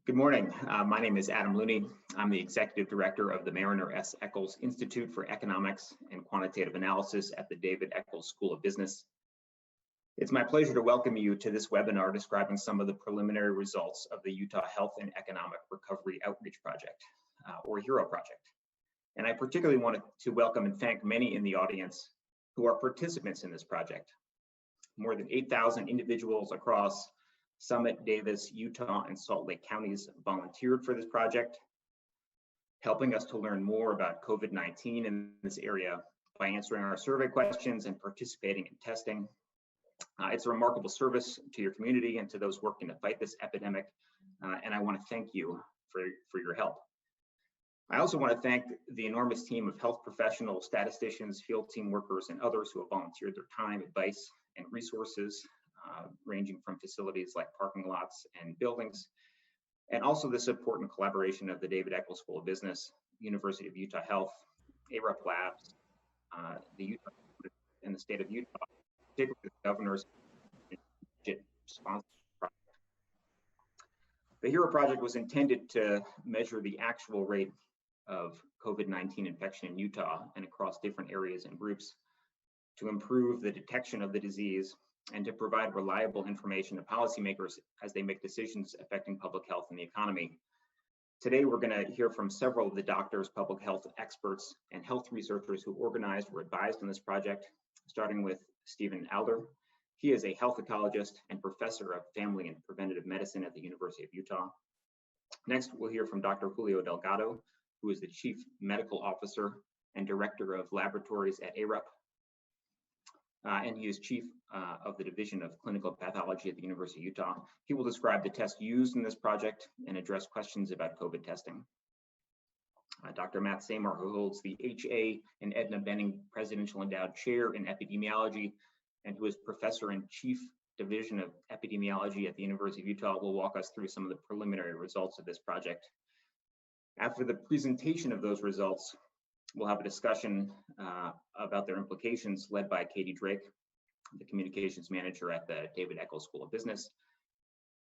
Good morning. My name is Adam Looney. I'm the Executive Director of the Mariner S. Eccles Institute for Economics and Quantitative Analysis at the David Eccles School of Business. It's my pleasure to welcome you to this webinar describing some of the preliminary results of the Utah Health and Economic Recovery Outreach Project, or HERO project. And I particularly wanted to welcome and thank many in the audience who are participants in this project. More than 8,000 individuals across Summit, Davis, Utah, and Salt Lake counties volunteered for this project, helping us to learn more about COVID-19 in this area by answering our survey questions and participating in testing. It's a remarkable service to your community and to those working to fight this epidemic, and I want to thank you for your help. I also want to thank the enormous team of health professionals, statisticians, field team workers, and others who have volunteered their time, advice, and resources, ranging from facilities like parking lots and buildings, and also the support and collaboration of the David Eccles School of Business, University of Utah Health, AREP Labs, the Utah and the state of Utah, particularly the governor's sponsored project. The HERO project was intended to measure the actual rate of COVID-19 infection in Utah and across different areas and groups, to improve the detection of the disease and to provide reliable information to policymakers as they make decisions affecting public health and the economy. Today, we're going to hear from several of the doctors, public health experts, and health researchers who organized or advised on this project, starting with Stephen Alder. He is a health ecologist and professor of family and preventative medicine at the University of Utah. Next, we'll hear from Dr. Julio Delgado, who is the Chief Medical Officer and Director of Laboratories at AREP. And he is chief of the Division of Clinical Pathology at the University of Utah. He will describe the tests used in this project and address questions about COVID testing. Dr. Matt Seymour, who holds the H.A. and Edna Benning Presidential Endowed Chair in Epidemiology and who is Professor and Chief Division of Epidemiology at the University of Utah, will walk us through some of the preliminary results of this project. After the presentation of those results, we'll have a discussion about their implications led by Katie Drake, the communications manager at the David Eccles School of Business.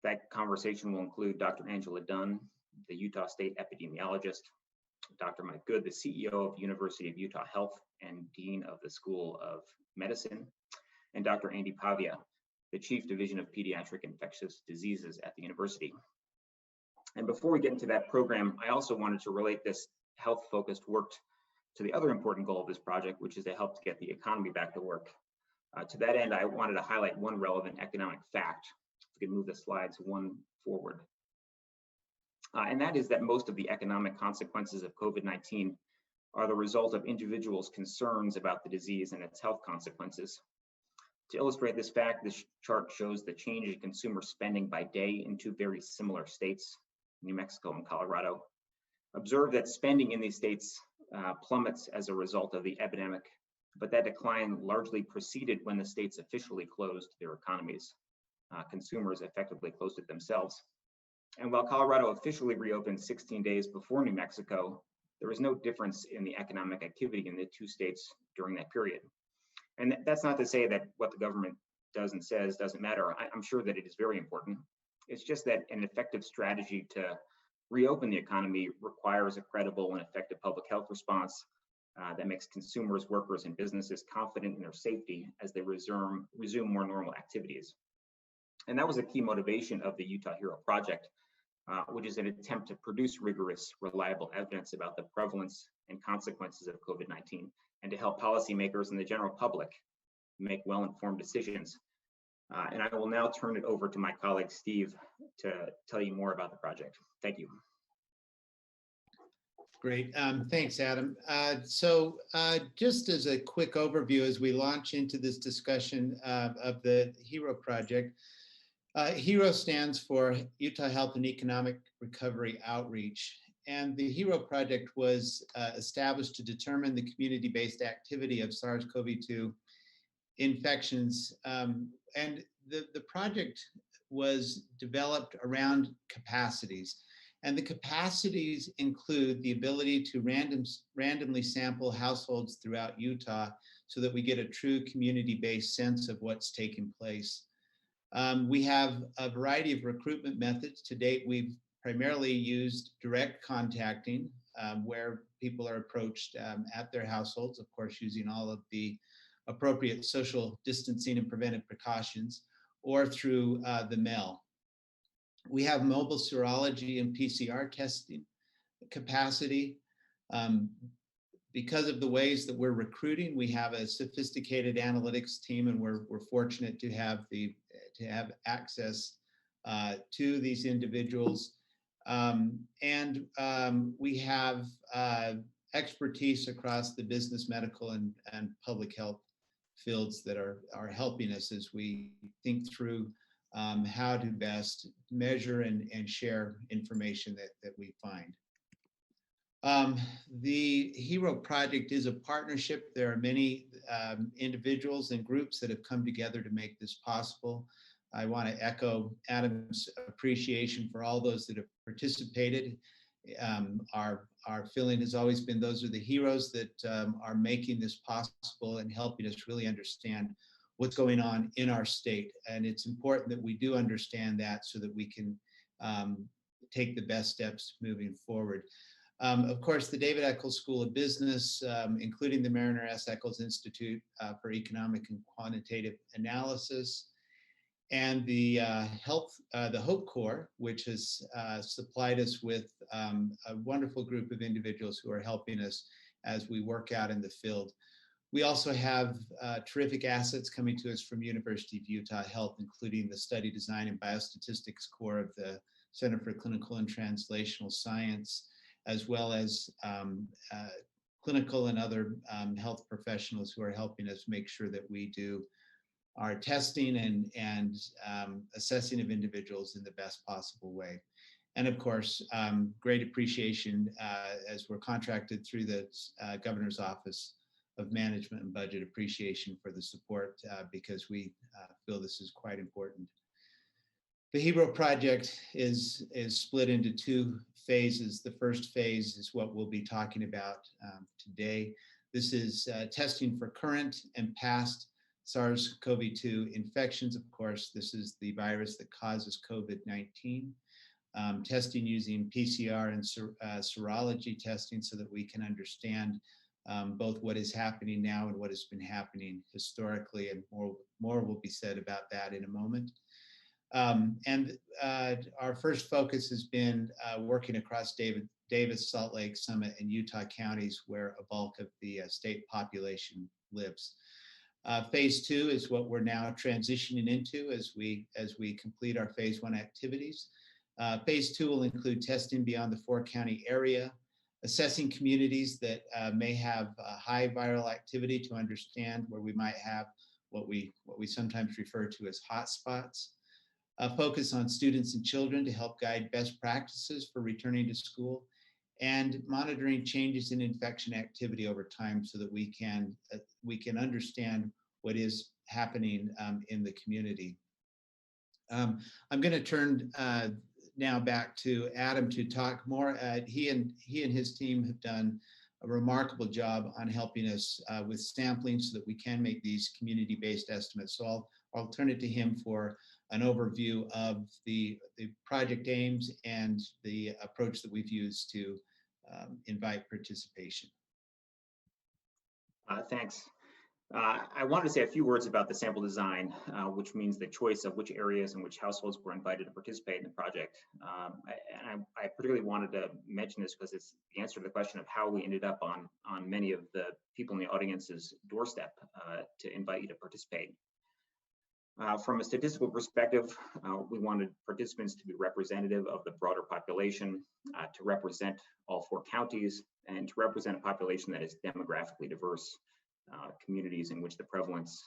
That conversation will include Dr. Angela Dunn, the Utah State epidemiologist, Dr. Mike Good, the CEO of University of Utah Health and Dean of the School of Medicine, and Dr. Andy Pavia, the Chief Division of Pediatric Infectious Diseases at the university. And before we get into that program, I also wanted to relate this health-focused work to the other important goal of this project, which is to help to get the economy back to work. To that end, I wanted to highlight one relevant economic fact. If we can move the slides one forward. And that is that most of the economic consequences of COVID-19 are the result of individuals' concerns about the disease and its health consequences. To illustrate this fact, this chart shows the change in consumer spending by day in two very similar states, New Mexico and Colorado. Observe that spending in these states plummets as a result of the epidemic, but that decline largely proceeded when the states officially closed their economies. Consumers effectively closed it themselves. And while Colorado officially reopened 16 days before New Mexico, there was no difference in the economic activity in the two states during that period. And that's not to say that what the government does and says doesn't matter. I'm sure that it is very important. It's just that an effective strategy to reopen the economy requires a credible and effective public health response that makes consumers, workers, and businesses confident in their safety as they resume more normal activities. And that was a key motivation of the Utah HERO project, which is an attempt to produce rigorous, reliable evidence about the prevalence and consequences of COVID-19 and to help policymakers and the general public make well-informed decisions. And I will now turn it over to my colleague, Steve, to tell you more about the project. Thank you. Great. Thanks, Adam. Just as a quick overview, as we launch into this discussion of the HERO project, HERO stands for Utah Health and Economic Recovery Outreach. And the HERO project was established to determine the community-based activity of SARS-CoV-2 infections. And the project was developed around capacities. And the capacities include the ability to randomly sample households throughout Utah so that we get a true community-based sense of what's taking place. We have a variety of recruitment methods. To date, we've primarily used direct contacting, where people are approached at their households, of course, using all of the appropriate social distancing and preventive precautions, or through the mail. We have mobile serology and PCR testing capacity. Because of the ways that we're recruiting, we have a sophisticated analytics team, and we're fortunate to have access to these individuals. We have expertise across the business, medical, and public health fields that are helping us as we think through how to best measure and share information that we find. The HERO project is a partnership. There are many individuals and groups that have come together to make this possible. I want to echo Adam's appreciation for all those that have participated. Our feeling has always been those are the heroes that are making this possible and helping us really understand what's going on in our state. And it's important that we do understand that so that we can take the best steps moving forward. Of course, the David Eccles School of Business, including the Mariner S. Eccles Institute for Economic and Quantitative Analysis, and the Hope Corps, which has supplied us with a wonderful group of individuals who are helping us as we work out in the field. We also have terrific assets coming to us from University of Utah Health, including the Study Design and Biostatistics Core of the Center for Clinical and Translational Science, as well as clinical and other health professionals who are helping us make sure that we do our testing and assessing of individuals in the best possible way. And of course, great appreciation as we're contracted through the Governor's Office of Management and Budget, appreciation for the support because we feel this is quite important. The HERO project is split into two phases. The first phase is what we'll be talking about today. This is testing for current and past SARS-CoV-2 infections. Of course, this is the virus that causes COVID-19. Testing using PCR and serology testing so that we can understand both what is happening now and what has been happening historically, and more will be said about that in a moment. Our first focus has been working across Davis, Salt Lake, Summit, and Utah counties, where a bulk of the state population lives. Phase 2 is what we're now transitioning into as we complete our phase 1 activities. Phase 2 will include testing beyond the 4-county area, assessing communities that may have high viral activity to understand where we might have what we sometimes refer to as hotspots. Focus on students and children to help guide best practices for returning to school, and monitoring changes in infection activity over time so that we can understand what is happening in the community. I'm going to turn now back to Adam to talk more. He and his team have done a remarkable job on helping us with sampling so that we can make these community-based estimates. So I'll turn it to him for an overview of the project aims and the approach that we've used to invite participation. Thanks. I wanted to say a few words about the sample design, which means the choice of which areas and which households were invited to participate in the project. I particularly wanted to mention this because it's the answer to the question of how we ended up on many of the people in the audience's doorstep to invite you to participate. From a statistical perspective, we wanted participants to be representative of the broader population, to represent all 4 counties, and to represent a population that is demographically diverse, communities in which the prevalence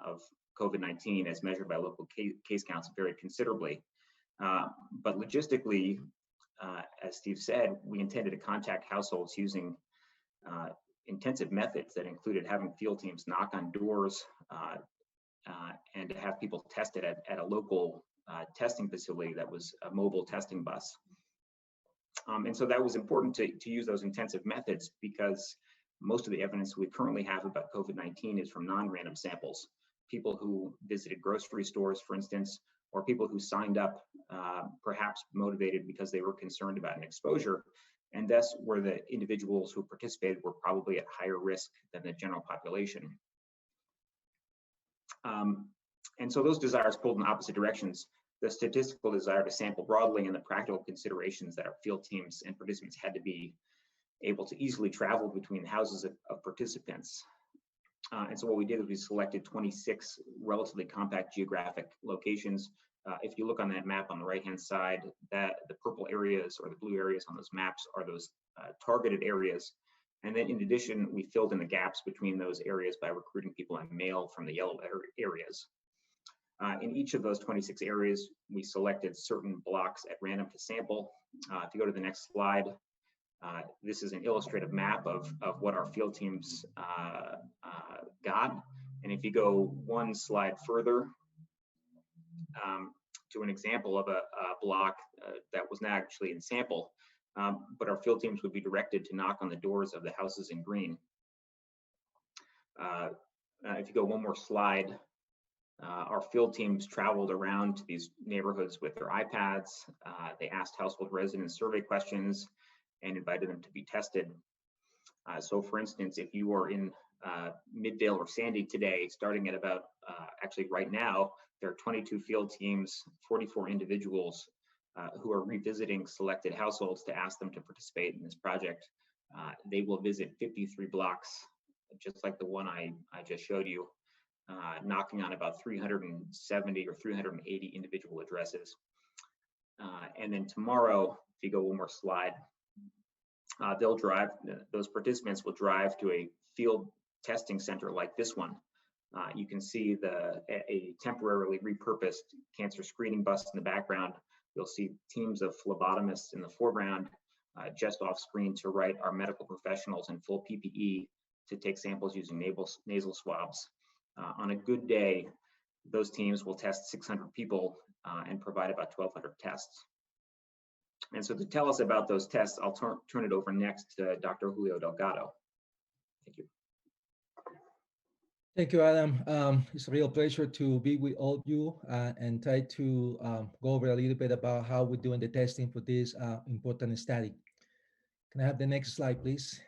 of COVID-19 as measured by local case counts varied considerably. But logistically, as Steve said, we intended to contact households using intensive methods that included having field teams knock on doors, and to have people tested at a local testing facility that was a mobile testing bus. And so that was important to use those intensive methods because most of the evidence we currently have about COVID-19 is from non-random samples. People who visited grocery stores, for instance, or people who signed up, perhaps motivated because they were concerned about an exposure, and thus were the individuals who participated were probably at higher risk than the general population. And so those desires pulled in opposite directions. The statistical desire to sample broadly and the practical considerations that our field teams and participants had to be able to easily travel between houses of participants. And so what we did is we selected 26 relatively compact geographic locations. If you look on that map on the right-hand side, that the purple areas or the blue areas on those maps are those targeted areas. And then in addition, we filled in the gaps between those areas by recruiting people in mail from the yellow areas. In each of those 26 areas, we selected certain blocks at random to sample. If you go to the next slide, this is an illustrative map of what our field teams got. And if you go one slide further to an example of a block that was not actually in sample, but our field teams would be directed to knock on the doors of the houses in green. If you go one more slide, our field teams traveled around to these neighborhoods with their iPads. They asked household resident survey questions and invited them to be tested. So for instance, if you are in Midvale or Sandy today, starting at about, actually right now, there are 22 field teams, 44 individuals who are revisiting selected households to ask them to participate in this project. They will visit 53 blocks, just like the one I just showed you, knocking on about 370 or 380 individual addresses. And then tomorrow, if you go one more slide, they'll drive, those participants will drive to a field testing center like this one. You can see a temporarily repurposed cancer screening bus in the background. You'll see teams of phlebotomists in the foreground. Just off screen to right are medical professionals in full PPE to take samples using nasal swabs. On a good day, those teams will test 600 people and provide about 1,200 tests. And so to tell us about those tests, I'll turn it over next to Dr. Julio Delgado. Thank you. Thank you, Adam. It's a real pleasure to be with all of you and try to go over a little bit about how we're doing the testing for this important study. Can I have the next slide, please?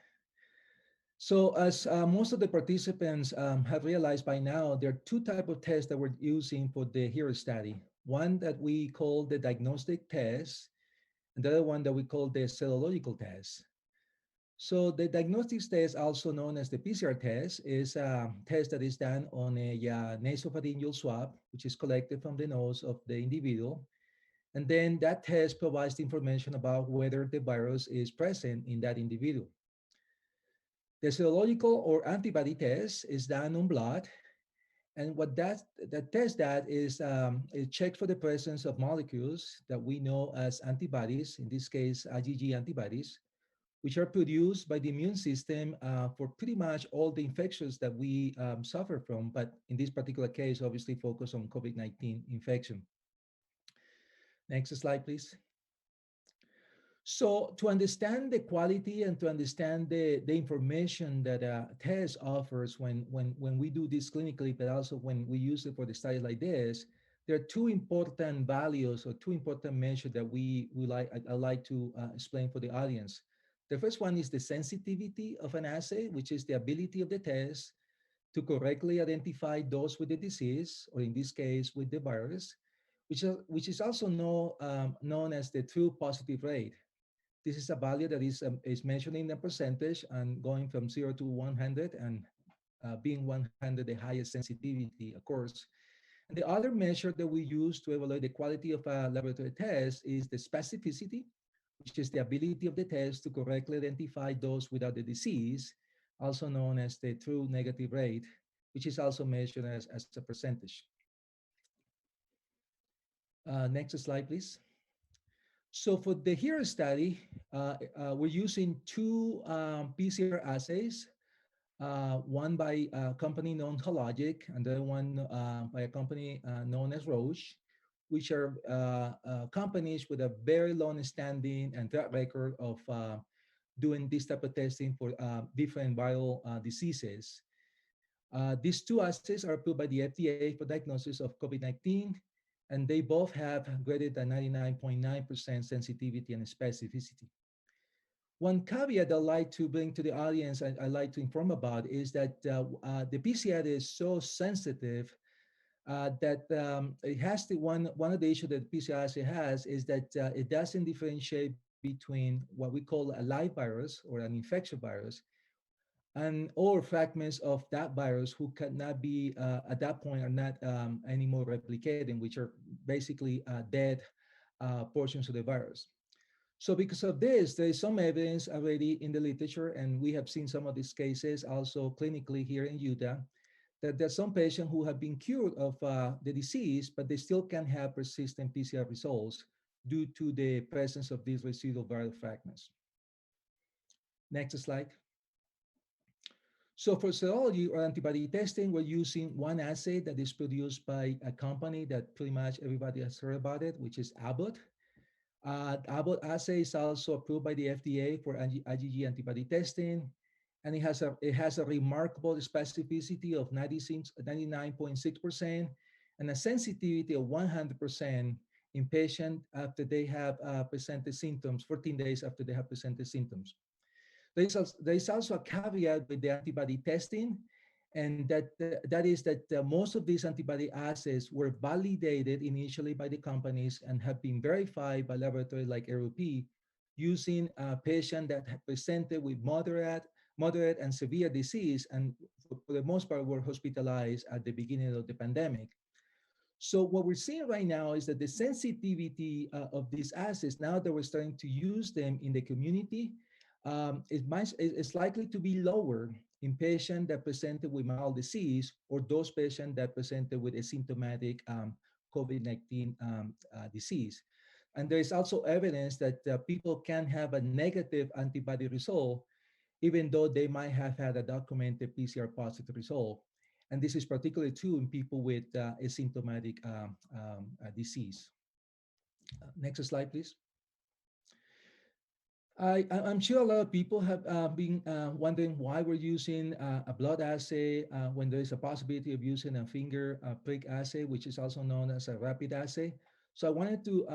So as most of the participants have realized by now, there are two types of tests that we're using for the HERO study. One that we call the diagnostic test, and the other one that we call the serological test. So the diagnostic test, also known as the PCR test, is a test that is done on a nasopharyngeal swab, which is collected from the nose of the individual. And then that test provides information about whether the virus is present in that individual. The serological or antibody test is done on blood. And what that test that is, it checks for the presence of molecules that we know as antibodies, in this case, IgG antibodies, which are produced by the immune system for pretty much all the infections that we suffer from, but in this particular case, obviously focus on COVID-19 infection. Next slide, please. So to understand the quality and to understand the information that a test offers when we do this clinically, but also when we use it for the studies like this, there are two important values or two important measures that I like to explain for the audience. The first one is the sensitivity of an assay, which is the ability of the test to correctly identify those with the disease, or in this case, with the virus, which is also known as the true positive rate. This is a value that is measured in a percentage and going from 0 to 100, and being 100 the highest sensitivity, of course. And the other measure that we use to evaluate the quality of a laboratory test is the specificity, which is the ability of the test to correctly identify those without the disease, also known as the true negative rate, which is also measured as a percentage. Next slide, please. So for the HERO study, we're using two PCR assays, one by a company known Hologic, and the other one by a company known as Roche, which are companies with a very long-standing and track record of doing this type of testing for different viral diseases. These two assays are approved by the FDA for diagnosis of COVID-19, and they both have greater than 99.9% sensitivity and specificity. One caveat I'd like to bring to the audience, I'd like to inform about, is that the PCR is so sensitive that it has to, one of the issues that PCR assay has is that it doesn't differentiate between what we call a live virus or an infectious virus and or fragments of that virus who cannot be at that point are not anymore replicating, which are basically dead portions of the virus. So because of this, there is some evidence already in the literature, and we have seen some of these cases also clinically here in Utah, that there's some patients who have been cured of the disease, but they still can have persistent PCR results due to the presence of these residual viral fragments. Next slide. So for serology or antibody testing, we're using one assay that is produced by a company that pretty much everybody has heard about it, which is Abbott. Abbott assay is also approved by the FDA for IgG antibody testing, and it has a remarkable specificity of 99.6% and a sensitivity of 100% in patients after they have presented symptoms, 14 days after they have presented symptoms. There is also a caveat with the antibody testing, and that is that most of these antibody assays were validated initially by the companies and have been verified by laboratories like RUP using a patient that had presented with moderate and severe disease, and for the most part were hospitalized at the beginning of the pandemic. So what we're seeing right now is that the sensitivity of these assays, now that we're starting to use them in the community, it's likely to be lower in patients that presented with mild disease or those patients that presented with asymptomatic COVID-19 disease. And there is also evidence that people can have a negative antibody result, even though they might have had a documented PCR positive result. And this is particularly true in people with asymptomatic disease. Next slide, please. I'm sure a lot of people have been wondering why we're using a blood assay when there is a possibility of using a finger prick assay, which is also known as a rapid assay. So I wanted to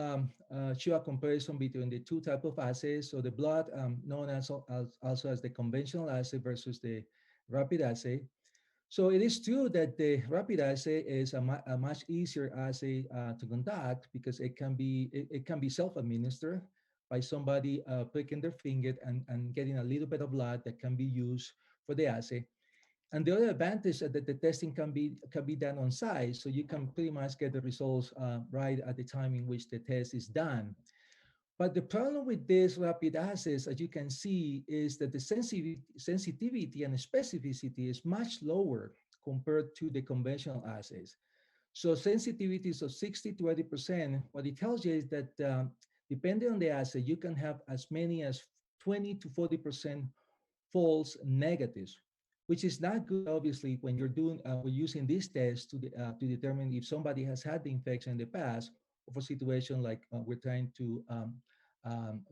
show a comparison between the two types of assays. So the blood, known also as the conventional assay versus the rapid assay. So it is true that the rapid assay is a much easier assay to conduct because it can be self-administered by somebody pricking their finger and getting a little bit of blood that can be used for the assay. And the other advantage is that the testing can be done on site, so you can pretty much get the results right at the time in which the test is done. But the problem with this rapid assays, as you can see, is that the sensitivity and specificity is much lower compared to the conventional assays. So sensitivities of 60 to 80%, what it tells you is that depending on the assay, you can have as many as 20 to 40% false negatives, which is not good, obviously, when you're using this test to determine if somebody has had the infection in the past, or for a situation like we're trying to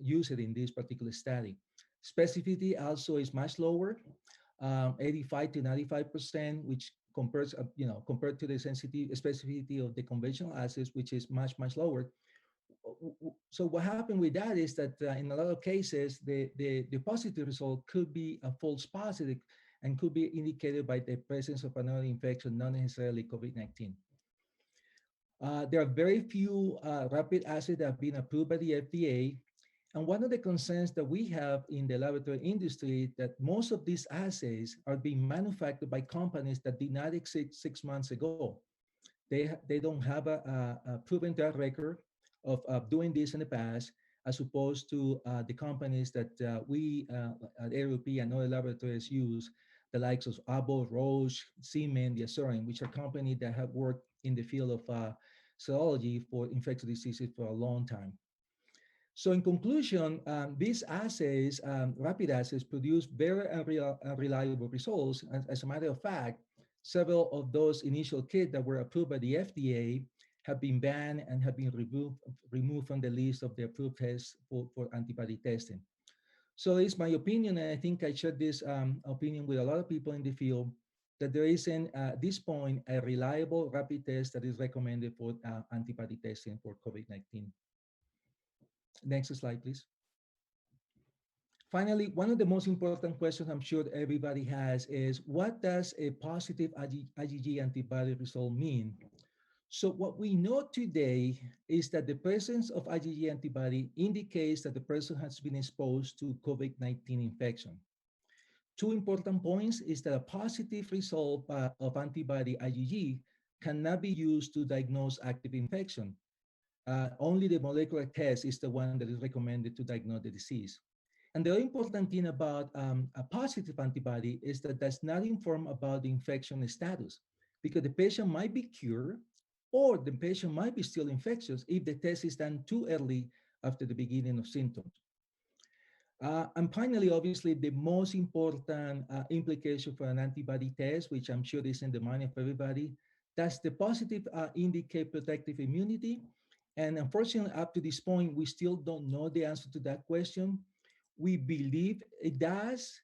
use it in this particular study. Specificity also is much lower, 85 to 95%, which compares, compared to the specificity of the conventional assays, which is much lower. So what happened with that is that in a lot of cases, the positive result could be a false positive and could be indicated by the presence of another infection, not necessarily COVID-19. There are very few rapid assays that have been approved by the FDA. And one of the concerns that we have in the laboratory industry that most of these assays are being manufactured by companies that did not exist 6 months ago. They don't have a proven track record of doing this in the past, as opposed to the companies that we at ARUP and other laboratories use, the likes of Abbott, Roche, Siemens, Diagnostic, which are companies that have worked in the field of serology for infectious diseases for a long time. So in conclusion, these assays, rapid assays, produce very unreliable results. As a matter of fact, several of those initial kits that were approved by the FDA have been banned and have been removed from the list of the approved tests for antibody testing. So it's my opinion, and I think I shared this opinion with a lot of people in the field, that there isn't at this point a reliable rapid test that is recommended for antibody testing for COVID-19. Next slide, please. Finally, one of the most important questions I'm sure everybody has is, what does a positive IgG antibody result mean? So what we know today is that the presence of IgG antibody indicates that the person has been exposed to COVID-19 infection. Two important points is that a positive result of antibody IgG cannot be used to diagnose active infection. Only the molecular test is the one that is recommended to diagnose the disease. And the important thing about a positive antibody is that does not inform about the infection status, because the patient might be cured or the patient might be still infectious if the test is done too early after the beginning of symptoms. And finally, obviously, the most important implication for an antibody test, which I'm sure is in the mind of everybody, does the positive indicate protective immunity? And unfortunately, up to this point, we still don't know the answer to that question. We believe it does,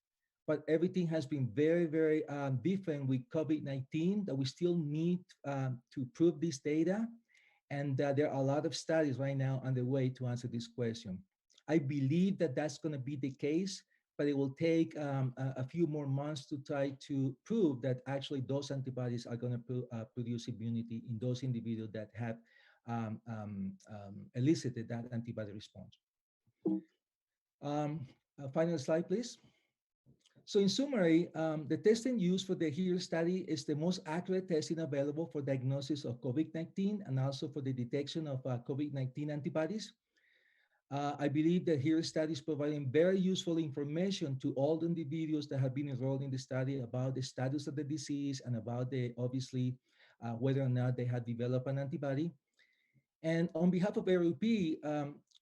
but everything has been very, very different with COVID-19, that we still need to prove this data. And there are a lot of studies right now underway to answer this question. I believe that that's going to be the case, but it will take a few more months to try to prove that actually those antibodies are going to produce immunity in those individuals that have elicited that antibody response. Final slide, please. So in summary, the testing used for the HERE study is the most accurate testing available for diagnosis of COVID-19 and also for the detection of COVID-19 antibodies. I believe that HERE study is providing very useful information to all the individuals that have been enrolled in the study about the status of the disease and about the, obviously, whether or not they have developed an antibody. And on behalf of ARUP,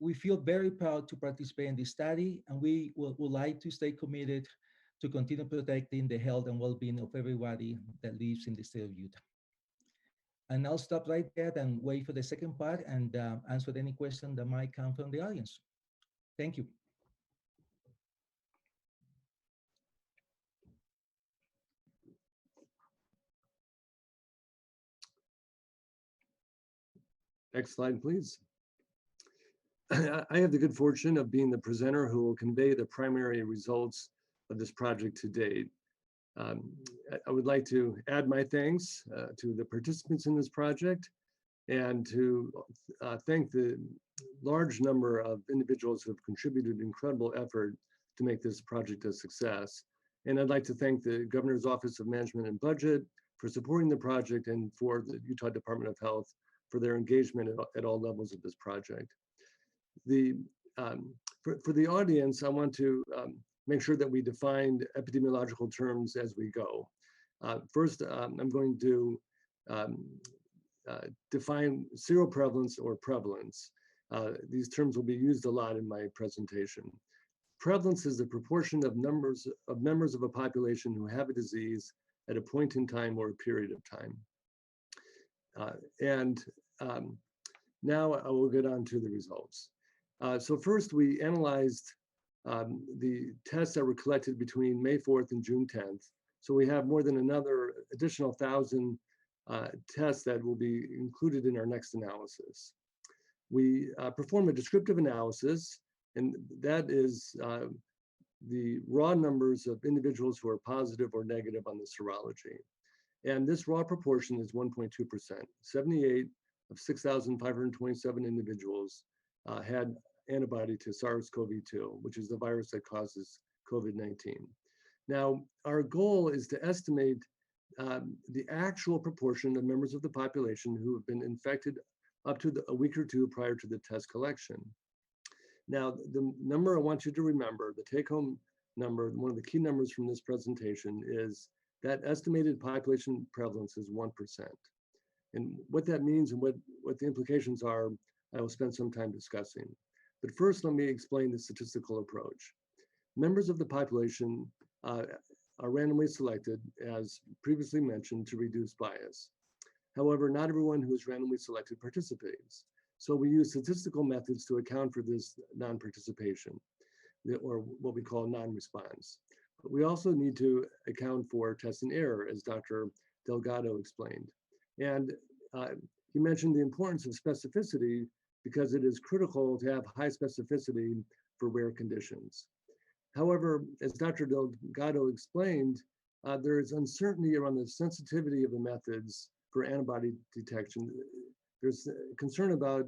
we feel very proud to participate in this study, and we would like to stay committed to continue protecting the health and well-being of everybody that lives in the state of Utah. And I'll stop right there and wait for the second part and answer any question that might come from the audience. Thank you. Next slide, please. I have the good fortune of being the presenter who will convey the primary results of this project to date. I would like to add my thanks to the participants in this project and to thank the large number of individuals who have contributed incredible effort to make this project a success. And I'd like to thank the Governor's Office of Management and Budget for supporting the project, and for the Utah Department of Health for their engagement at all levels of this project. For the audience, I want to make sure that we defined epidemiological terms as we go. First, I'm going to define seroprevalence or prevalence. These terms will be used a lot in my presentation. Prevalence is the proportion of members of a population who have a disease at a point in time or a period of time. Now I will get on to the results. So first, we analyzed the tests that were collected between May 4th and June 10th. So we have more than another additional 1,000 tests that will be included in our next analysis. We perform a descriptive analysis, and that is the raw numbers of individuals who are positive or negative on the serology. And this raw proportion is 1.2%. 78 of 6,527 individuals had antibody to SARS-CoV-2, which is the virus that causes COVID-19. Now, our goal is to estimate the actual proportion of members of the population who have been infected up to a week or two prior to the test collection. Now, the number I want you to remember, the take-home number, one of the key numbers from this presentation, is that estimated population prevalence is 1%. And what that means and what the implications are, I will spend some time discussing. But first, let me explain the statistical approach. Members of the population are randomly selected, as previously mentioned, to reduce bias. However, not everyone who is randomly selected participates. So we use statistical methods to account for this non-participation, or what we call non-response. But we also need to account for test and error, as Dr. Delgado explained. And he mentioned the importance of specificity because it is critical to have high specificity for rare conditions. However, as Dr. Delgado explained, there is uncertainty around the sensitivity of the methods for antibody detection. There's concern about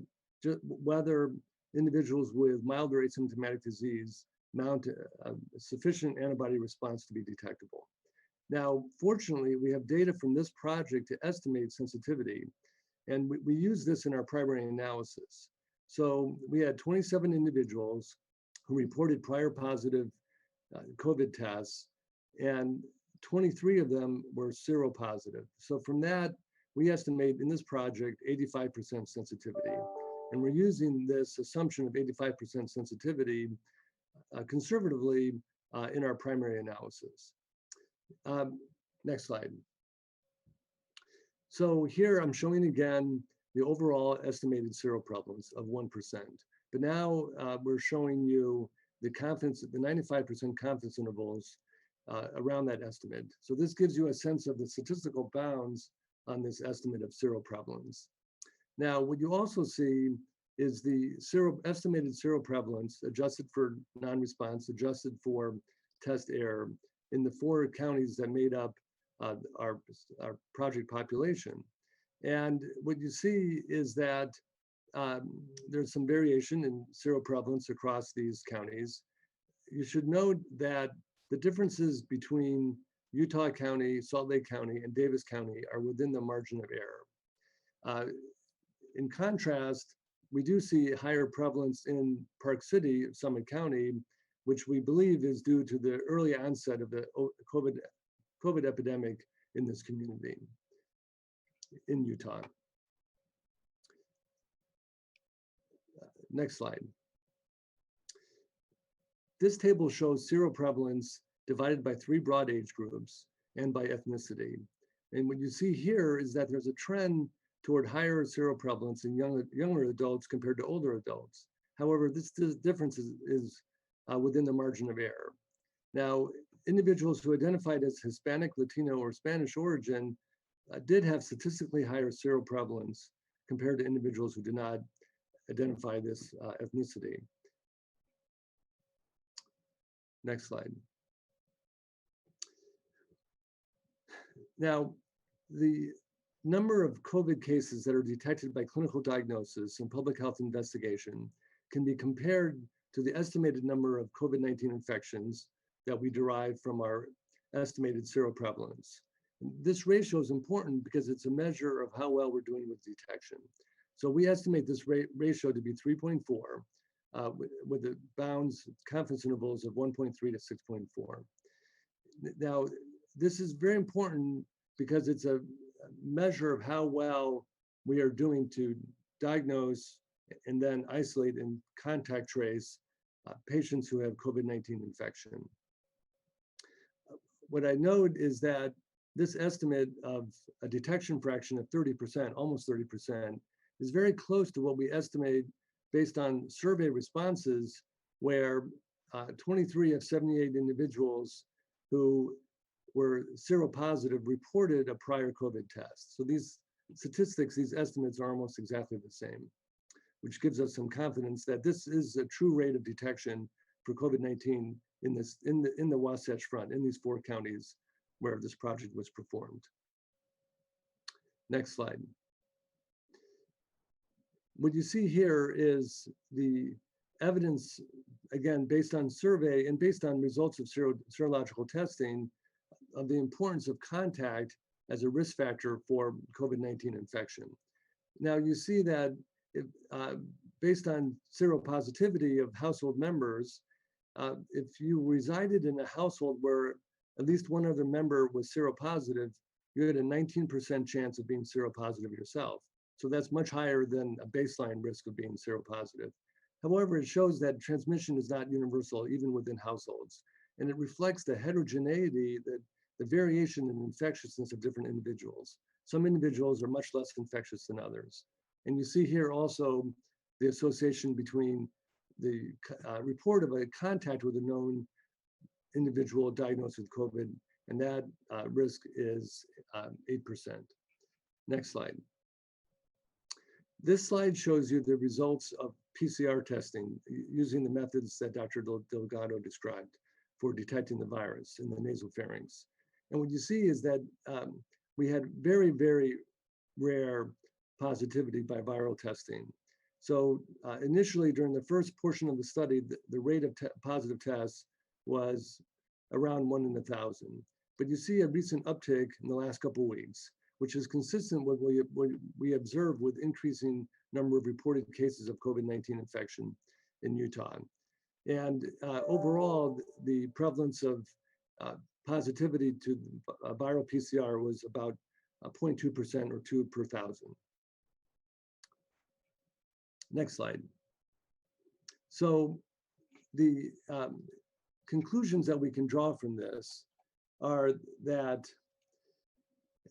whether individuals with mild or asymptomatic disease mount a sufficient antibody response to be detectable. Now, fortunately, we have data from this project to estimate sensitivity, and we use this in our primary analysis. So we had 27 individuals who reported prior positive COVID tests, and 23 of them were seropositive. So from that, we estimate in this project 85% sensitivity. And we're using this assumption of 85% sensitivity conservatively in our primary analysis. Next slide. So here I'm showing again the overall estimated seroprevalence of 1%. But now we're showing you the confidence, the 95% confidence intervals around that estimate. So this gives you a sense of the statistical bounds on this estimate of seroprevalence. Now, what you also see is the estimated seroprevalence adjusted for non-response, adjusted for test error in the 4 counties that made up our project population. And what you see is that there's some variation in seroprevalence across these counties. You should note that the differences between Utah County, Salt Lake County, and Davis County are within the margin of error. In contrast, we do see higher prevalence in Park City, Summit County, which we believe is due to the early onset of the COVID epidemic in this community in Utah. Next slide. This table shows seroprevalence divided by 3 broad age groups and by ethnicity. And what you see here is that there's a trend toward higher seroprevalence in younger adults compared to older adults. However, this difference is within the margin of error. Now, individuals who identified as Hispanic, Latino, or Spanish origin did have statistically higher seroprevalence compared to individuals who did not identify this ethnicity. Next slide. Now, the number of COVID cases that are detected by clinical diagnosis and public health investigation can be compared to the estimated number of COVID-19 infections that we derive from our estimated seroprevalence. This ratio is important because it's a measure of how well we're doing with detection. So we estimate this ratio to be 3.4 with the bounds confidence intervals of 1.3 to 6.4. Now, this is very important because it's a measure of how well we are doing to diagnose and then isolate and contact trace patients who have COVID-19 infection. What I note is that this estimate of a detection fraction of 30%, almost 30%, is very close to what we estimate based on survey responses, where 23 of 78 individuals who were seropositive reported a prior COVID test. So these statistics, these estimates are almost exactly the same, which gives us some confidence that this is a true rate of detection for COVID-19 in the Wasatch Front, in these 4 counties where this project was performed. Next slide. What you see here is the evidence, again, based on survey and based on results of serological testing, of the importance of contact as a risk factor for COVID-19 infection. Now you see that based on seropositivity of household members, if you resided in a household where at least one other member was seropositive, you had a 19% chance of being seropositive yourself. So that's much higher than a baseline risk of being seropositive. However, it shows that transmission is not universal even within households. And it reflects the heterogeneity, the variation in infectiousness of different individuals. Some individuals are much less infectious than others. And you see here also the association between the report of a contact with a known individual diagnosed with COVID, and that risk is 8%. Next slide. This slide shows you the results of PCR testing using the methods that Dr. Delgado described for detecting the virus in the nasopharynx. And what you see is that we had very, very rare positivity by viral testing. So initially, during the first portion of the study, the rate of positive tests was around 1 in 1,000. But you see a recent uptick in the last couple of weeks, which is consistent with what we observed with increasing number of reported cases of COVID-19 infection in Utah. And overall, the prevalence of positivity to viral PCR was about 0.2% or 2 per 1,000. Next slide. So the conclusions that we can draw from this are that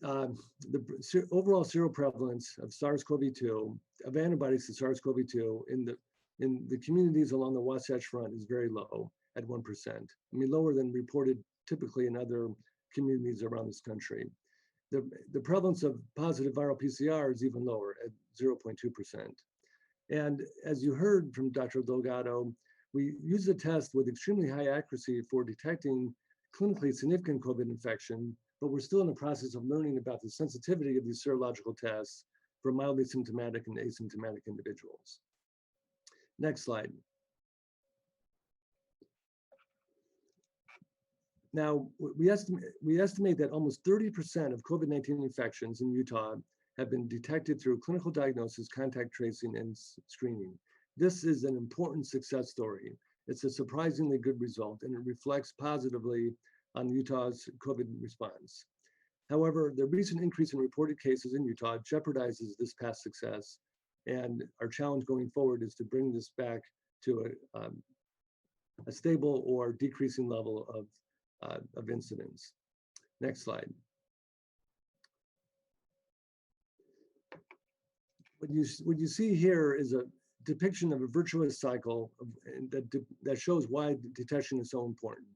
the overall seroprevalence of SARS-CoV-2, of antibodies to SARS-CoV-2 in the communities along the Wasatch Front is very low at 1%. I mean, lower than reported typically in other communities around this country. The prevalence of positive viral PCR is even lower at 0.2%. And as you heard from Dr. Delgado, we use the test with extremely high accuracy for detecting clinically significant COVID infection, but we're still in the process of learning about the sensitivity of these serological tests for mildly symptomatic and asymptomatic individuals. Next slide. Now, we estimate that almost 30% of COVID-19 infections in Utah have been detected through clinical diagnosis, contact tracing, and screening. This is an important success story. It's a surprisingly good result, and it reflects positively on Utah's COVID response. However, the recent increase in reported cases in Utah jeopardizes this past success, and our challenge going forward is to bring this back to a stable or decreasing level of incidence. Next slide. What you see here is a depiction of a virtuous cycle that shows why detection is so important.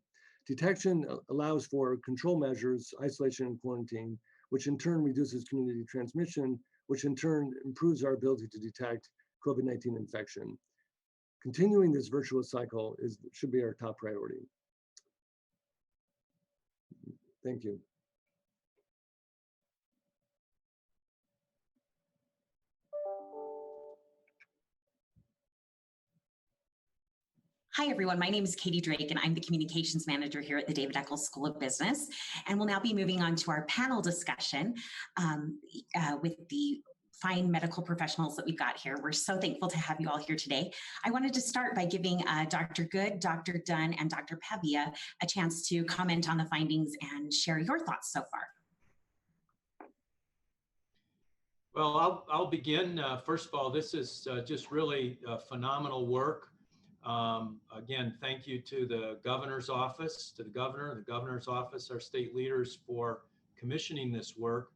Detection allows for control measures, isolation and quarantine, which in turn reduces community transmission, which in turn improves our ability to detect COVID-19 infection. Continuing this virtuous cycle should be our top priority. Thank you. Hi, everyone. My name is Katie Drake, and I'm the Communications Manager here at the David Eccles School of Business. And we'll now be moving on to our panel discussion with the fine medical professionals that we've got here. We're so thankful to have you all here today. I wanted to start by giving Dr. Good, Dr. Dunn, and Dr. Pavia a chance to comment on the findings and share your thoughts so far. Well, I'll begin. First of all, this is just really phenomenal work. Again, thank you to the governor's office, to the governor's office, our state leaders for commissioning this work.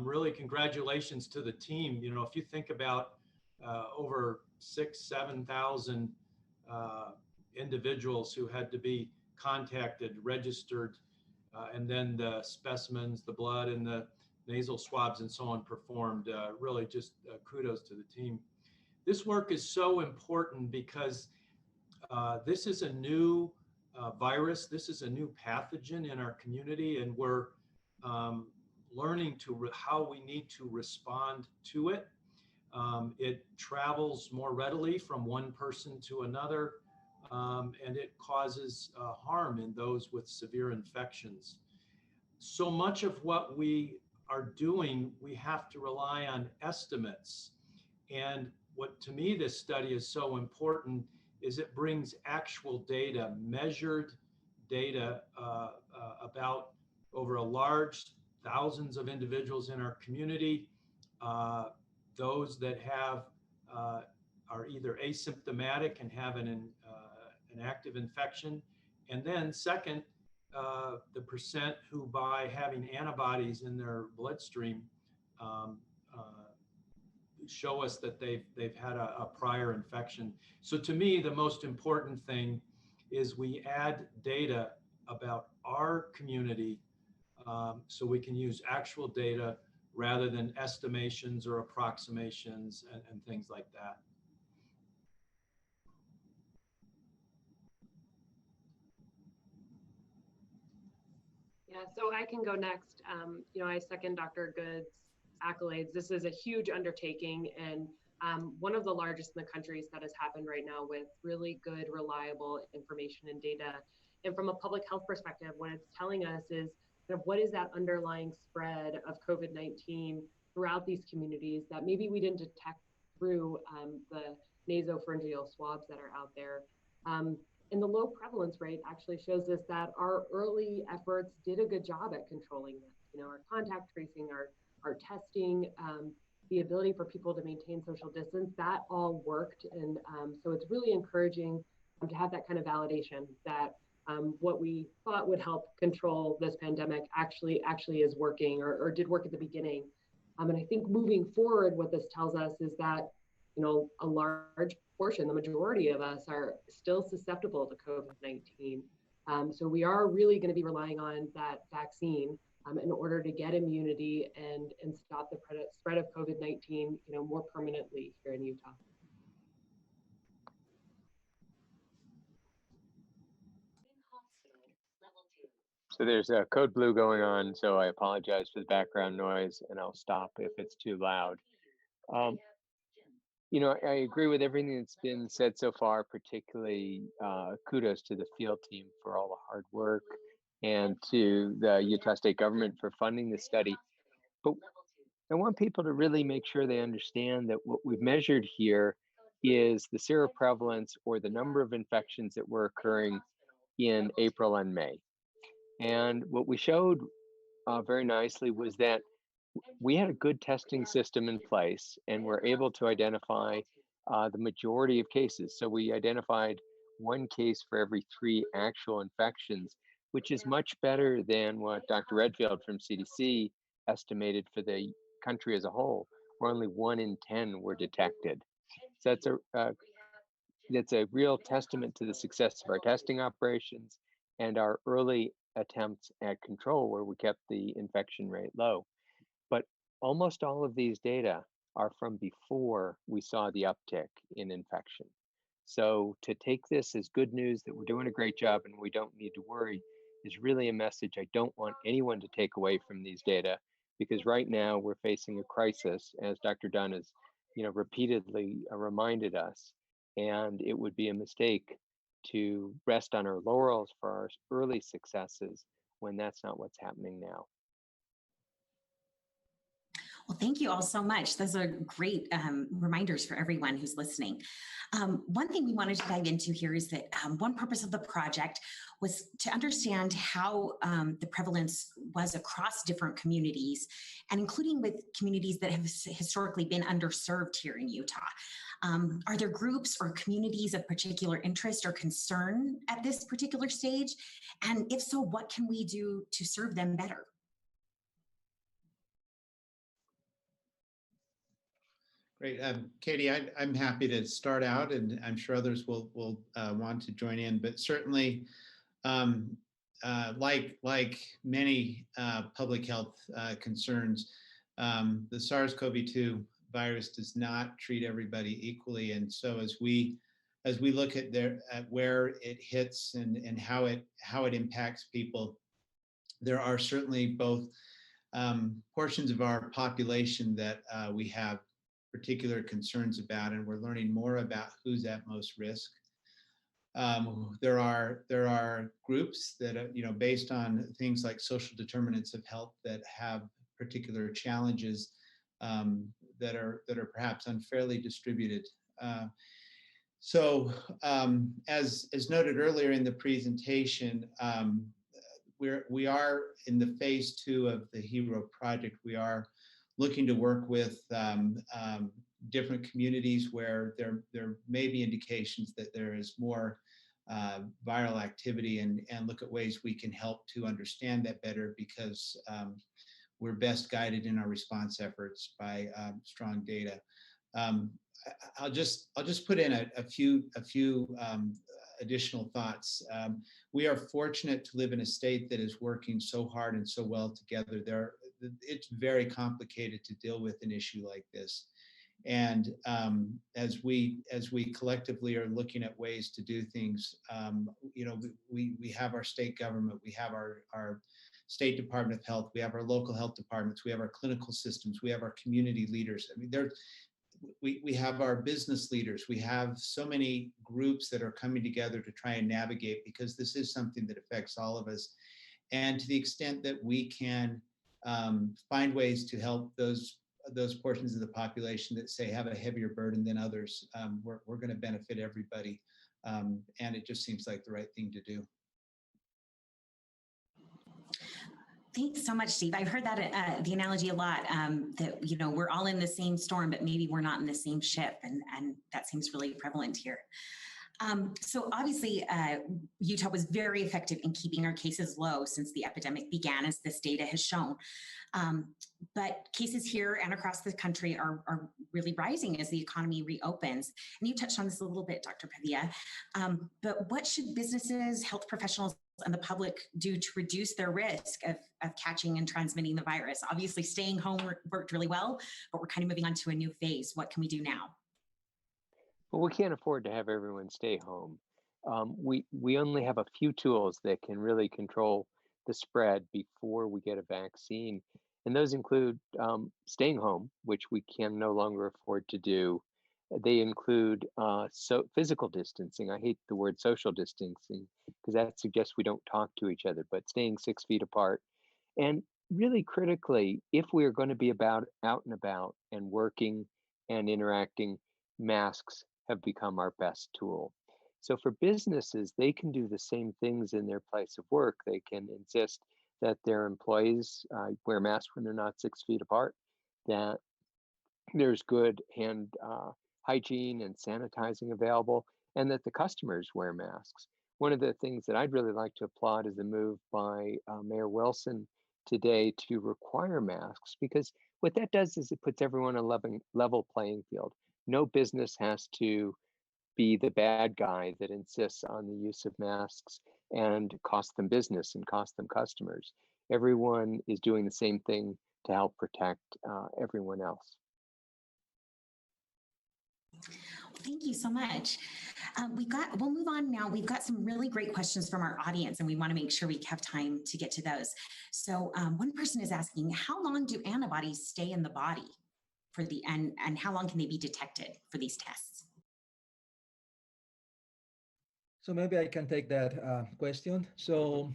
Really, congratulations to the team. You know, if you think about over 7,000 individuals who had to be contacted, registered, and then the specimens, the blood and the nasal swabs and so on performed, really just kudos to the team. This work is so important because this is a new virus. This is a new pathogen in our community, and we're learning how we need to respond to it. It travels more readily from one person to another, and it causes harm in those with severe infections. So much of what we are doing, we have to rely on estimates. And what to me this study is so important is it brings actual data, measured data about over a large thousands of individuals in our community, those that have are either asymptomatic and have an active infection, and then second, the percent who by having antibodies in their bloodstream show us that they've had a prior infection. So to me, the most important thing is we add data about our community, so we can use actual data rather than estimations or approximations and things like that. Yeah, so I can go next. I second Dr. Good's accolades. This is a huge undertaking and one of the largest in the countries that has happened right now with really good, reliable information and data. And from a public health perspective, what it's telling us is what is that underlying spread of COVID-19 throughout these communities that maybe we didn't detect through the nasopharyngeal swabs that are out there. And the low prevalence rate actually shows us that our early efforts did a good job at controlling this. Our contact tracing, our testing, the ability for people to maintain social distance, that all worked. And so it's really encouraging to have that kind of validation that what we thought would help control this pandemic actually is working or did work at the beginning. And I think moving forward, what this tells us is that a large portion, the majority of us are still susceptible to COVID-19. So we are really going to be relying on that vaccine in order to get immunity and stop the spread of COVID-19, more permanently here in Utah. So there's a code blue going on, so I apologize for the background noise, and I'll stop if it's too loud. I agree with everything that's been said so far, particularly kudos to the field team for all the hard work and to the Utah State government for funding the study. But I want people to really make sure they understand that what we've measured here is the seroprevalence or the number of infections that were occurring in April and May. And what we showed very nicely was that we had a good testing system in place and were able to identify the majority of cases. So we identified one case for every 3 actual infections, which is much better than what Dr. Redfield from CDC estimated for the country as a whole, where only 1 in 10 were detected. So that's a real testament to the success of our testing operations and our early attempts at control, where we kept the infection rate low. But almost all of these data are from before we saw the uptick in infection. So to take this as good news that we're doing a great job and we don't need to worry is really a message I don't want anyone to take away from these data, because right now we're facing a crisis, as Dr. Dunn has repeatedly reminded us, and it would be a mistake to rest on our laurels for our early successes when that's not what's happening now. Well, thank you all so much. Those are great reminders for everyone who's listening. One thing we wanted to dive into here is that one purpose of the project was to understand how the prevalence was across different communities, and including with communities that have historically been underserved here in Utah. Are there groups or communities of particular interest or concern at this particular stage? And if so, what can we do to serve them better? Great. Katie, I'm happy to start out, and I'm sure others will want to join in, but certainly like many public health concerns, the SARS-CoV-2 virus does not treat everybody equally. And so as we look at where it hits and how it impacts people, there are certainly both portions of our population that we have particular concerns about, and we're learning more about who's at most risk. There are groups that are, based on things like social determinants of health, that have particular challenges that are perhaps unfairly distributed. So as noted earlier in the presentation, we are in the phase 2 of the HERO project. We are looking to work with different communities where there may be indications that there is more viral activity, and look at ways we can help to understand that better, because we're best guided in our response efforts by strong data. I'll just put in a few additional thoughts. We are fortunate to live in a state that is working so hard and so well together. It's very complicated to deal with an issue like this. And as we collectively are looking at ways to do things, we have our state government, we have our State Department of Health, we have our local health departments, we have our clinical systems, we have our community leaders. I mean, we have our business leaders. We have so many groups that are coming together to try and navigate, because this is something that affects all of us. And to the extent that we can find ways to help those portions of the population that say have a heavier burden than others, we're going to benefit everybody. And it just seems like the right thing to do. Thanks so much, Steve. I've heard that the analogy a lot, that, we're all in the same storm, but maybe we're not in the same ship. And that seems really prevalent here. So obviously, Utah was very effective in keeping our cases low since the epidemic began, as this data has shown. But cases here and across the country are really rising as the economy reopens. And you touched on this a little bit, Dr. Pavia. But what should businesses, health professionals, and the public do to reduce their risk of catching and transmitting the virus? Obviously, staying home worked really well, but we're kind of moving on to a new phase. What can we do now? Well, we can't afford to have everyone stay home. We only have a few tools that can really control the spread before we get a vaccine. And those include staying home, which we can no longer afford to do. They include physical distancing. I hate the word social distancing because that suggests we don't talk to each other, but staying 6 feet apart. And really critically, if we are going to be out and about and working and interacting, masks have become our best tool. So for businesses, they can do the same things in their place of work. They can insist that their employees wear masks when they're not 6 feet apart, that there's good hand hygiene and sanitizing available, and that the customers wear masks. One of the things that I'd really like to applaud is the move by Mayor Wilson today to require masks, because what that does is it puts everyone on a level playing field. No business has to be the bad guy that insists on the use of masks and cost them business and cost them customers. Everyone is doing the same thing to help protect everyone else. Thank you so much. We'll move on now. We've got some really great questions from our audience, and we want to make sure we have time to get to those. So one person is asking, how long do antibodies stay in the body and how long can they be detected for these tests? So maybe I can take that question. So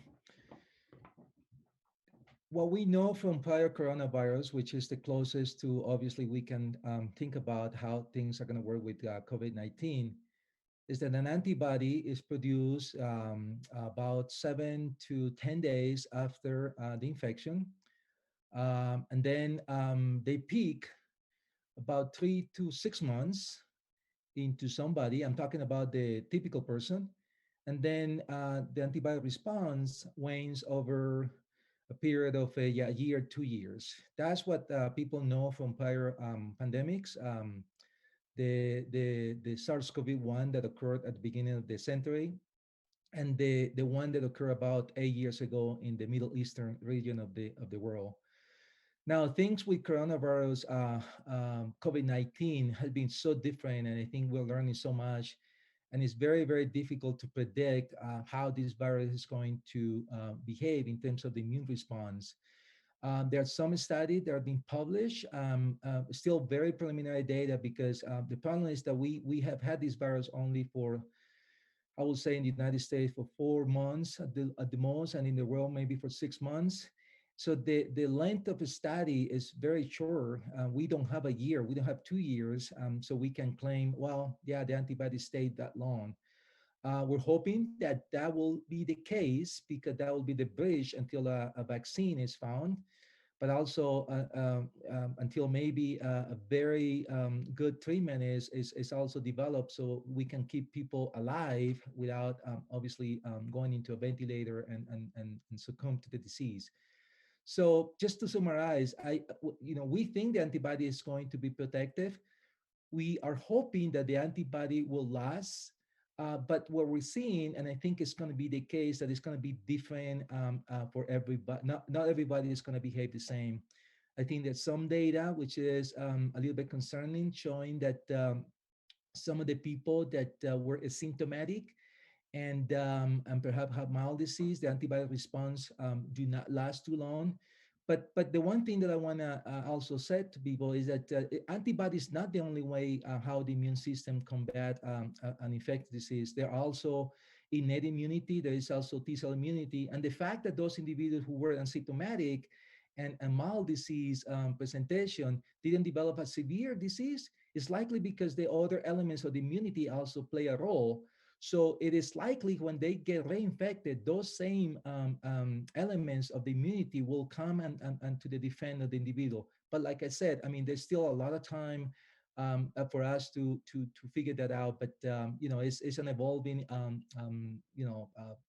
what we know from prior coronavirus, which is the closest to, obviously, we can think about how things are going to work with COVID-19, is that an antibody is produced about 7 to 10 days after the infection. And then they peak about 3 to 6 months into somebody. I'm talking about the typical person. And then the antibody response wanes over a period of a year, 2 years. That's what people know from prior pandemics. The SARS-CoV-1 that occurred at the beginning of the century, and the one that occurred about 8 years ago in the Middle Eastern region of the world. Now, things with coronavirus, COVID-19 has been so different, and I think we're learning so much. And it's very, very difficult to predict how this virus is going to behave in terms of the immune response. There are some studies that are being published, still very preliminary data, because the problem is that we have had this virus only for, I would say in the United States, for 4 months at the most, and in the world maybe for 6 months. So the length of a study is very short. We don't have a year, we don't have 2 years, so we can claim, well, yeah, the antibodies stayed that long. We're hoping that that will be the case, because that will be the bridge until a vaccine is found, but also until maybe a very good treatment is also developed, so we can keep people alive without obviously going into a ventilator and succumb to the disease. So just to summarize, we think the antibody is going to be protective. We are hoping that the antibody will last But what we're seeing, and I think it's going to be the case, that it's going to be different for everybody. Not everybody is going to behave the same. I think that some data, which is a little bit concerning, showing that some of the people that were asymptomatic and perhaps have mild disease, the antibody response do not last too long. But the one thing that I want to also say to people is that antibody is not the only way how the immune system combat an infectious disease. There are also innate immunity. There is also T-cell immunity. And the fact that those individuals who were asymptomatic and a mild disease presentation didn't develop a severe disease is likely because the other elements of the immunity also play a role. So it is likely when they get reinfected, those same elements of the immunity will come and to the defense of the individual. But like I said, I mean, there's still a lot of time for us to figure that out. But it's an evolving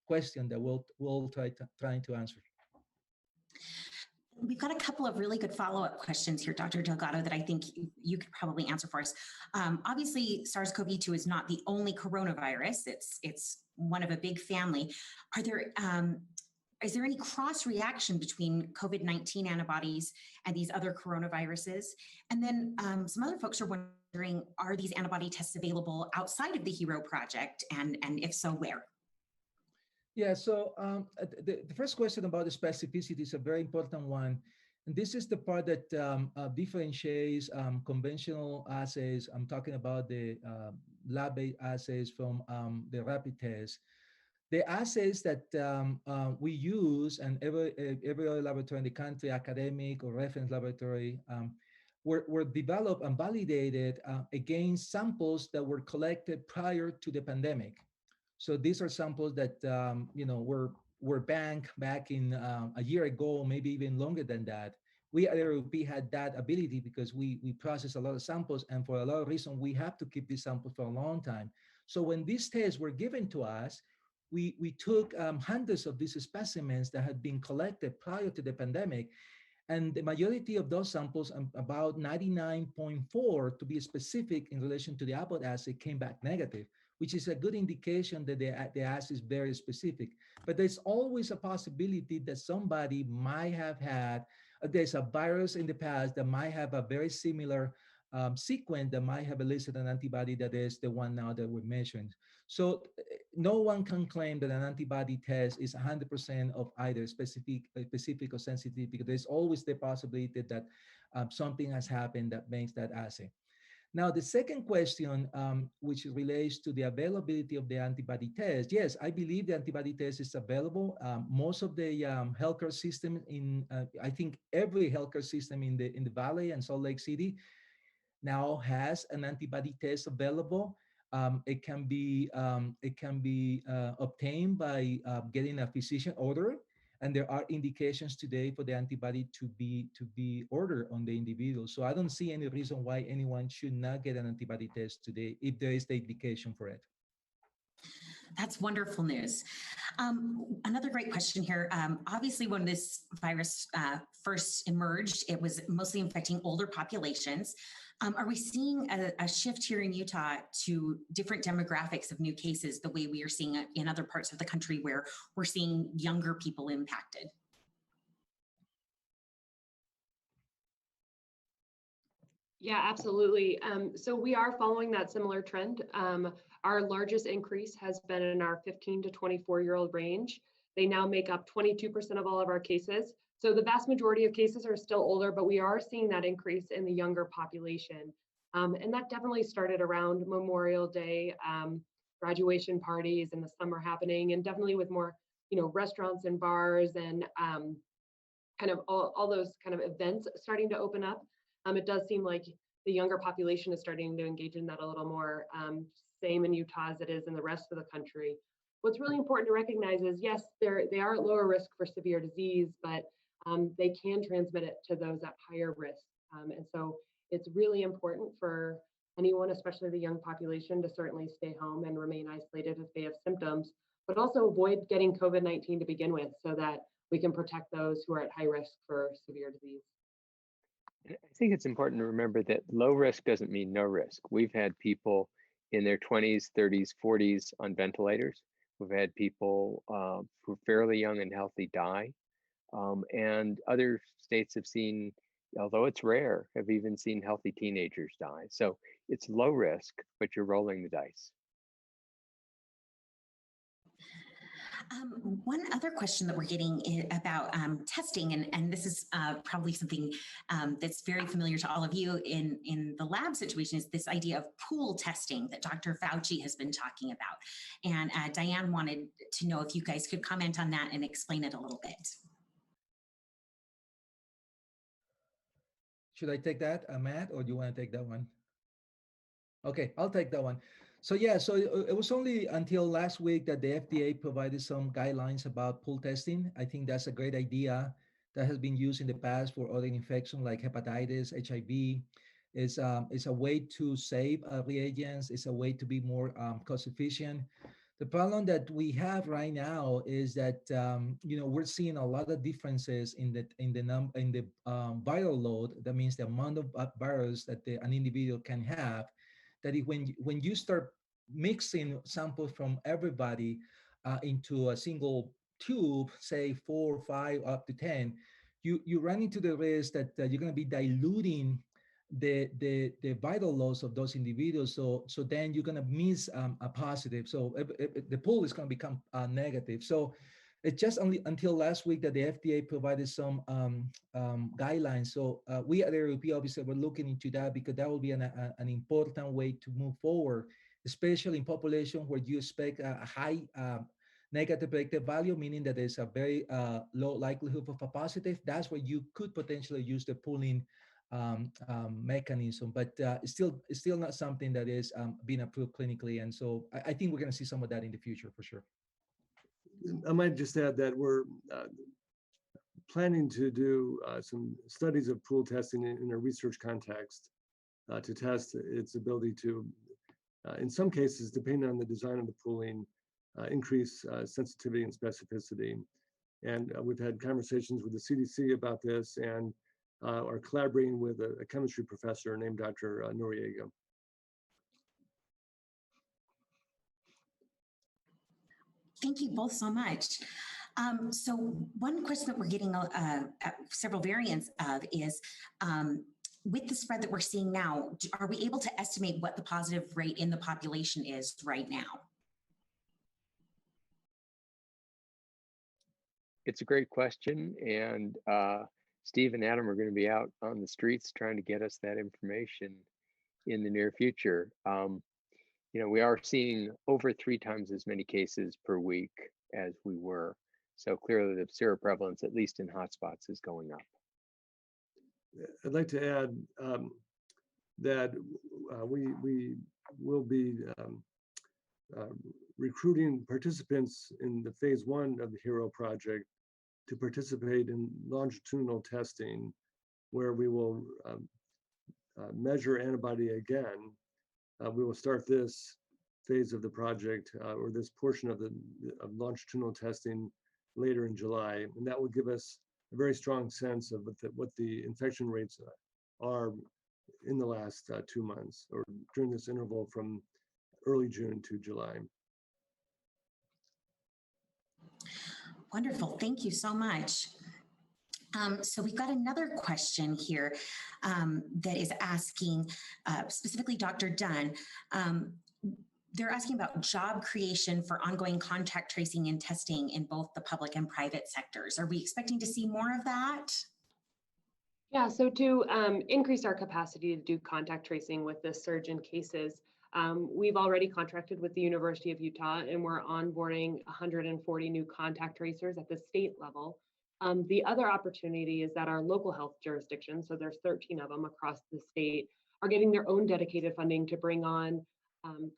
question that we'll trying to answer. We've got a couple of really good follow-up questions here, Dr. Delgado, that I think you could probably answer for us. Obviously, SARS-CoV-2 is not the only coronavirus. It's one of a big family. Is there any cross-reaction between COVID-19 antibodies and these other coronaviruses? And then some other folks are wondering, are these antibody tests available outside of the HERO project? And if so, where? Yeah, so the first question about the specificity is a very important one. And this is the part that differentiates conventional assays. I'm talking about the lab-based assays from the rapid test. The assays that we use, and every other laboratory in the country, academic or reference laboratory, were developed and validated against samples that were collected prior to the pandemic. So these are samples that were banked back in a year ago, maybe even longer than that. We at ARUP had that ability because we process a lot of samples, and for a lot of reasons, we have to keep these samples for a long time. So when these tests were given to us, we took hundreds of these specimens that had been collected prior to the pandemic, and the majority of those samples, about 99.4 to be specific in relation to the Abbott assay, came back negative, which is a good indication that the assay is very specific. But there's always a possibility that somebody might have had, there's a virus in the past that might have a very similar sequence that might have elicited an antibody that is the one now that we're measuring. So no one can claim that an antibody test is 100% of either specific or sensitive, because there's always the possibility that something has happened that makes that assay. Now, the second question, which relates to the availability of the antibody test. Yes, I believe the antibody test is available. Most of the healthcare system I think every healthcare system in the Valley and Salt Lake City now has an antibody test available. It can be obtained by getting a physician order. And there are indications today for the antibody to be ordered on the individual. So I don't see any reason why anyone should not get an antibody test today if there is the indication for it. That's wonderful news. Another great question here. Obviously, when this virus first emerged, it was mostly infecting older populations. Are we seeing a shift here in Utah to different demographics of new cases, the way we are seeing it in other parts of the country where we're seeing younger people impacted? Yeah, absolutely. So we are following that similar trend. Our largest increase has been in our 15 to 24-year-old range. They now make up 22% of all of our cases. So the vast majority of cases are still older, but we are seeing that increase in the younger population. And that definitely started around Memorial Day, graduation parties and the summer happening, and definitely with more, restaurants and bars and kind of all those kind of events starting to open up. It does seem like the younger population is starting to engage in that a little more, same in Utah as it is in the rest of the country. What's really important to recognize is, yes, they are at lower risk for severe disease, but they can transmit it to those at higher risk. And so it's really important for anyone, especially the young population, to certainly stay home and remain isolated if they have symptoms, but also avoid getting COVID-19 to begin with so that we can protect those who are at high risk for severe disease. I think it's important to remember that low risk doesn't mean no risk. We've had people in their 20s, 30s, 40s on ventilators. We've had people who are fairly young and healthy die. And other states have seen, although it's rare, have even seen healthy teenagers die. So it's low risk, but you're rolling the dice. One other question that we're getting about testing, and this is probably something that's very familiar to all of you in the lab situation, is this idea of pool testing that Dr. Fauci has been talking about. And Diane wanted to know if you guys could comment on that and explain it a little bit. Should I take that, Matt, or do you want to take that one? Okay, I'll take that one. So yeah, so it was only until last week that the FDA provided some guidelines about pool testing. I think that's a great idea that has been used in the past for other infections like hepatitis, HIV. It's a way to save reagents. It's a way to be more cost efficient. The problem that we have right now is that we're seeing a lot of differences in the viral load. That means the amount of virus that an individual can have. That when you start mixing samples from everybody into a single tube, say 4, 5, up to 10, you run into the risk that you're going to be diluting the vital loads of those individuals. So then you're going to miss a positive. So the pool is going to become negative. So it's just only until last week that the FDA provided some guidelines. So we at the RUP obviously were looking into that because that will be an important way to move forward, especially in population where you expect a high negative predictive value, meaning that there's a very low likelihood of a positive. That's where you could potentially use the pooling mechanism, but it's still not something that is being approved clinically. And so I think we're going to see some of that in the future for sure. I might just add that we're planning to do some studies of pool testing in a research context to test its ability to, in some cases, depending on the design of the pooling, increase sensitivity and specificity. And we've had conversations with the CDC about this and are collaborating with a chemistry professor named Dr. Noriega. Thank you both so much. So one question that we're getting several variants of is, with the spread that we're seeing now, are we able to estimate what the positive rate in the population is right now? It's a great question. And Steve and Adam are going to be out on the streets trying to get us that information in the near future. We are seeing over 3 times as many cases per week as we were. So clearly the seroprevalence, at least in hotspots, is going up. I'd like to add that we will be recruiting participants in the phase 1 of the HERO project to participate in longitudinal testing, where we will measure antibody again. We will start this phase of the project or this portion of longitudinal testing later in July, and that will give us a very strong sense of what the infection rates are in the last 2 months, or during this interval from early June to July. Wonderful, thank you so much. So we've got another question here that is asking, specifically Dr. Dunn, they're asking about job creation for ongoing contact tracing and testing in both the public and private sectors. Are we expecting to see more of that? Yeah, so to increase our capacity to do contact tracing with this surge in cases, we've already contracted with the University of Utah, and we're onboarding 140 new contact tracers at the state level. The other opportunity is that our local health jurisdictions, so there's 13 of them across the state, are getting their own dedicated funding to bring on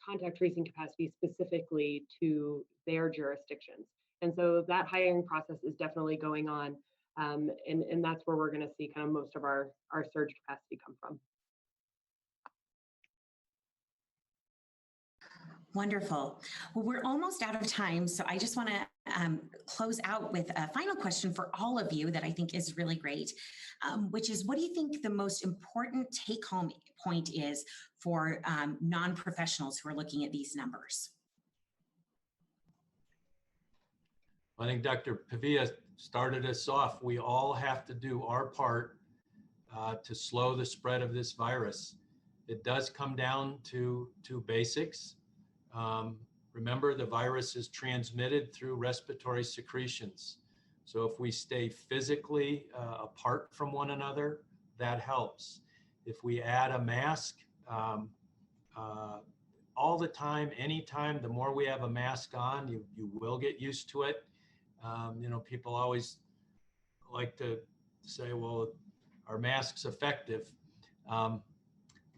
contact tracing capacity specifically to their jurisdictions. And so that hiring process is definitely going on. And that's where we're going to see kind of most of our surge capacity come from. Wonderful. Well, we're almost out of time, so I just want to close out with a final question for all of you that I think is really great, which is, what do you think the most important take-home point is for non-professionals who are looking at these numbers? I think Dr. Pavia started us off. We all have to do our part to slow the spread of this virus. It does come down to basics. Remember, the virus is transmitted through respiratory secretions. So if we stay physically apart from one another, that helps. If we add a mask all the time, anytime, the more we have a mask on, you will get used to it. You know, people always like to say, well, are masks effective? When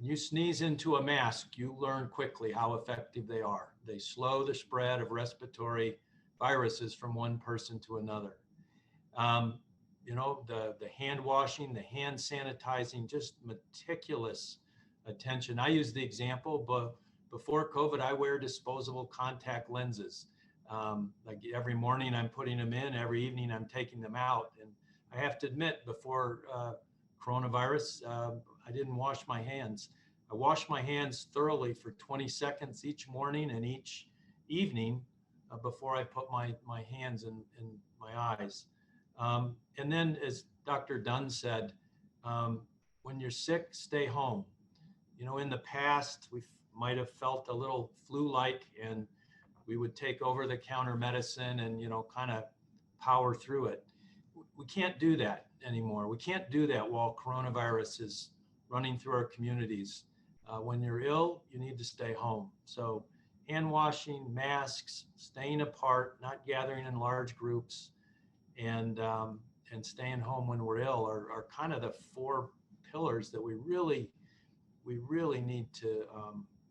you sneeze into a mask, you learn quickly how effective they are. They slow the spread of respiratory viruses from one person to another. You know, the hand washing, the hand sanitizing, just meticulous attention. I use the example, but before COVID, I wear disposable contact lenses. Like every morning I'm putting them in, every evening I'm taking them out. And I have to admit, before coronavirus, I didn't wash my hands. I wash my hands thoroughly for 20 seconds each morning and each evening before I put my hands in my eyes. And then, as Dr. Dunn said, when you're sick, stay home. You know, in the past, we might have felt a little flu-like, and we would take over-the-counter medicine and, you know, kind of power through it. We can't do that anymore. We can't do that while coronavirus is running through our communities. When you're ill, you need to stay home. So hand washing, masks, staying apart, not gathering in large groups, and staying home when we're ill are kind of the 4 pillars that we really need to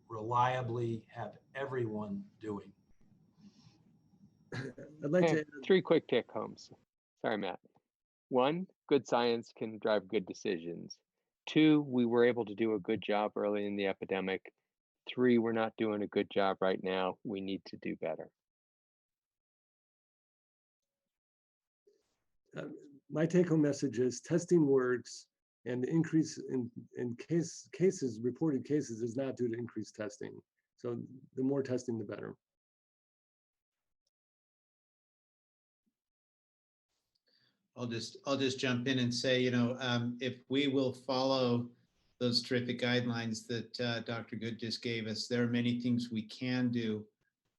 reliably have everyone doing. I'd like to add 3 quick take homes. Sorry, Matt. 1, good science can drive good decisions. 2, we were able to do a good job early in the epidemic. 3, we're not doing a good job right now. We need to do better. my take-home message is testing works, and the increase in reported cases is not due to increased testing. So the more testing, the better. I'll just jump in and say, if we will follow those terrific guidelines that Dr. Good just gave us, there are many things we can do,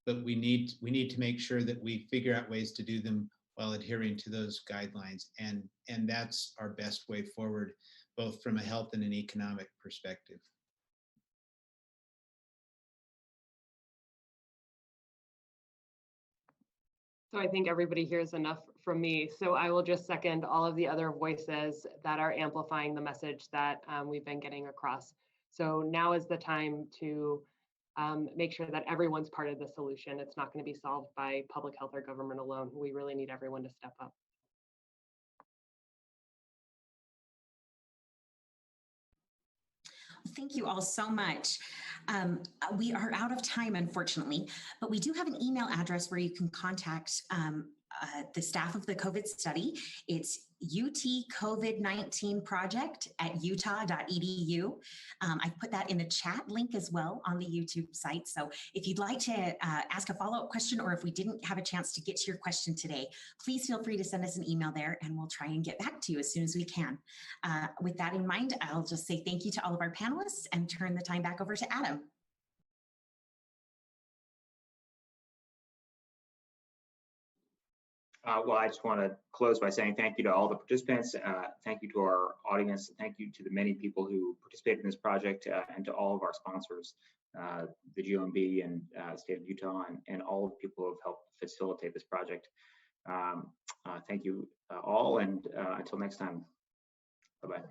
but we need to make sure that we figure out ways to do them while adhering to those guidelines, and that's our best way forward, both from a health and an economic perspective. So I think everybody hears enough from me. So I will just second all of the other voices that are amplifying the message that we've been getting across. So now is the time to make sure that everyone's part of the solution. It's not going to be solved by public health or government alone. We really need everyone to step up. Thank you all so much. We are out of time, unfortunately, but we do have an email address where you can contact the staff of the COVID study. It's utcovid19project@utah.edu. I put that in the chat link as well on the YouTube site. So if you'd like to ask a follow-up question, or if we didn't have a chance to get to your question today, please feel free to send us an email there and we'll try and get back to you as soon as we can. With that in mind, I'll just say thank you to all of our panelists and turn the time back over to Adam. Well, I just want to close by saying thank you to all the participants. Thank you to our audience. Thank you to the many people who participated in this project, and to all of our sponsors, the GOMB and state of Utah, and all of the people who have helped facilitate this project. Thank you all, and until next time, bye-bye.